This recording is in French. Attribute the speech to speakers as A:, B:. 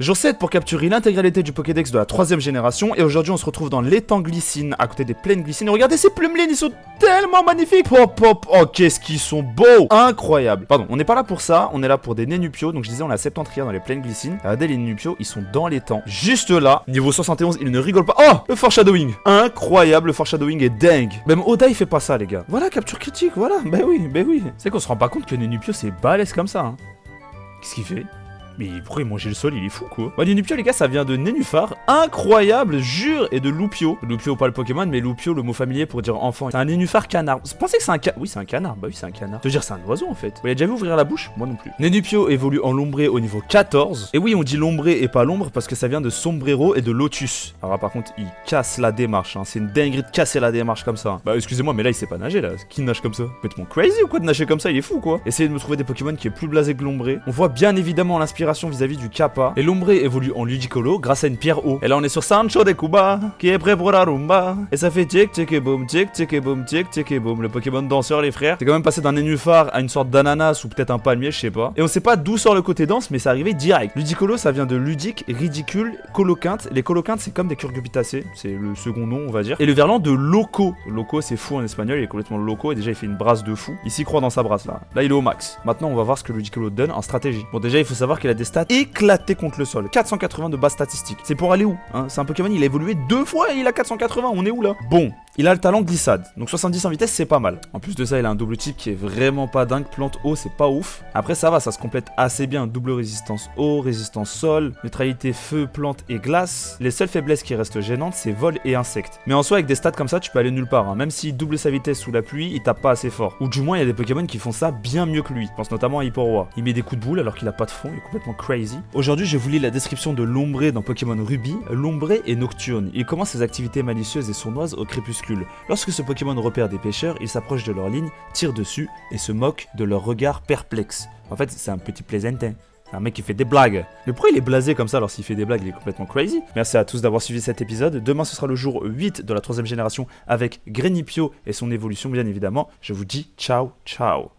A: Jour 7 pour capturer l'intégralité du Pokédex de la 3ème génération. Et aujourd'hui, on se retrouve dans l'étang Glycine, à côté des plaines Glycine. Regardez ces plumelines, ils sont tellement magnifiques. Pop, pop, oh, qu'est-ce qu'ils sont beaux. Incroyable. Pardon, on n'est pas là pour ça, on est là pour des Nénupios. Donc je disais, on a septentrière dans les plaines Glycine. Regardez les Nénupios, ils sont dans l'étang. Juste là, niveau 71, ils ne rigolent pas. Oh, le foreshadowing. Incroyable, le foreshadowing est dingue. Même Oda, il fait pas ça, les gars. Voilà, capture critique, voilà. Ben oui. C'est qu'on se rend pas compte que Nénupio, c'est balèze comme ça, hein. Qu'est-ce qu'il fait? Mais pourquoi il mangeait le sol, il est fou quoi. Ouais, Nénupio les gars, ça vient de Nénuphar, incroyable, jure, et de Loupio. Loupio pas le Pokémon, mais Loupio le mot familier pour dire enfant. C'est un Nénuphar canard. Vous pensez que c'est un canard? Oui, c'est un canard, bah oui, c'est un canard. Ça veut dire c'est un oiseau en fait. Vous l'avez déjà vu ouvrir la bouche? Moi non plus. Nénupio évolue en Lombré au niveau 14. Et oui, on dit Lombré et pas l'ombre parce que ça vient de Sombrero et de Lotus. Alors là, par contre, il casse la démarche, hein. C'est une dinguerie de casser la démarche comme ça. Bah excusez-moi, mais là il sait pas nager là. Qui nage comme ça? Complètement crazy ou quoi de nager comme ça? Il est fou quoi. Essayez de me trouver des Pokémon qui est plus blasé que Lombré. On voit bien évidemment l'inspiration vis-à-vis du Kappa. Et Lombré évolue en Ludicolo grâce à une pierre eau. Et là on est sur Sancho de Cuba qui est prêt pour la rumba. Et ça fait tic tic et boum, tic tic et boum, tic tic et boum. Le Pokémon danseur les frères. C'est quand même passé d'un nénuphar à une sorte d'ananas ou peut-être un palmier, je sais pas. Et on sait pas d'où sort le côté danse, mais c'est arrivé direct. Ludicolo ça vient de ludique, ridicule, coloquinte. Les coloquintes c'est comme des curcubitacées, c'est le second nom on va dire. Et le verlan de loco. Loco c'est fou en espagnol, il est complètement loco et déjà il fait une brasse de fou. Il s'y croit dans sa brasse là. Là il est au max. Maintenant on va voir ce que Ludicolo donne en stratégie. Bon déjà il faut savoir qu'il a des stats éclatées contre le sol. 480 de base statistique. C'est pour aller où hein? C'est un Pokémon, il a évolué 2 fois et il a 480. On est où là? Bon, il a le talent glissade. Donc 70 en vitesse, c'est pas mal. En plus de ça, il a un double type qui est vraiment pas dingue. Plante eau, c'est pas ouf. Après, ça va, ça se complète assez bien. Double résistance eau, résistance sol, neutralité feu, plante et glace. Les seules faiblesses qui restent gênantes, c'est vol et insectes. Mais en soi, avec des stats comme ça, tu peux aller nulle part. Hein. Même s'il double sa vitesse sous la pluie, il tape pas assez fort. Ou du moins, il y a des Pokémon qui font ça bien mieux que lui. Je pense notamment à Hipporoi. Il met des coups de boule alors qu'il a pas de fond. Il est complètement crazy. Aujourd'hui, je vous lis la description de Lombré dans Pokémon Ruby. Lombré est nocturne. Il commence ses activités malicieuses et sournoises au crépuscule. Lorsque ce Pokémon repère des pêcheurs, il s'approche de leur ligne, tire dessus et se moque de leur regard perplexe. En fait, c'est un petit plaisantin. C'est un mec qui fait des blagues. Mais pourquoi il est blasé comme ça alors s'il fait des blagues, il est complètement crazy. Merci à tous d'avoir suivi cet épisode. Demain, ce sera le jour 8 de la 3ème génération avec Grenipio et son évolution, bien évidemment. Je vous dis ciao, ciao.